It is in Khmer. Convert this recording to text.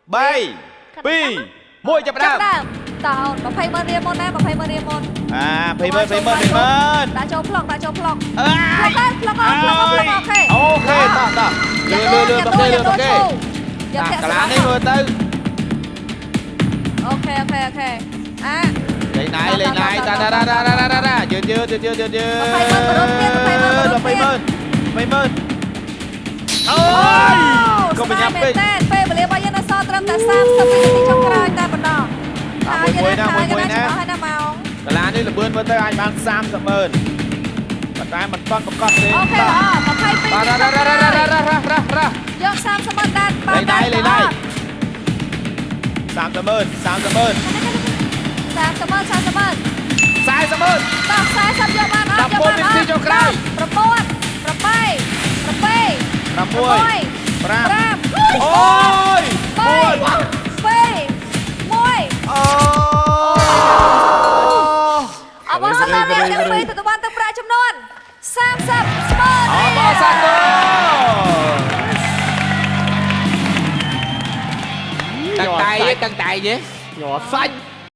3 2 1ចាប់ដើម តោ20ម៉ឺនរៀលមុនណា20ម៉ឺនរៀលមុន 20ម៉ឺនដាក់ចូលប្លុកដាក់ចូលប្លុក អើយ ប្លុកអូខេ អូខេតោះលឿបកគេយកធាក់ កាឡានេះមើលទៅ អូខេអា លេងណៃតាយឺតយឺត20ម៉ឺនអូយក៏បញ្ញាប់ពេក ពេលវេលារបស់យើងនៅសល់ត្រឹមតែ30វិនាទីចុងក្រោយតែប៉ុណ្ណោះមួយណាម៉ោង កាឡានេះលបឿនមើលទៅអាចបាន30ម៉ឺនប៉ុន្តែមិនទាន់ប្រកាសទេ អូខេល្អ22រ៉ាយក30ម៉ឺនដែរបានដែរលេងណៃ30ម៉ឺន40ម៉ឺន40ម៉ឺនតោះ40យកបានអត់យកបានអត់9 8 7 6 5 4 3 2 1អបអរសាទរអ្នកទាំងពីរទទួលបានទឹកប្រាក់ចំនួន30ស្មើអគ្នាបអរសាទរតាំងតែយេ nhỏ xanh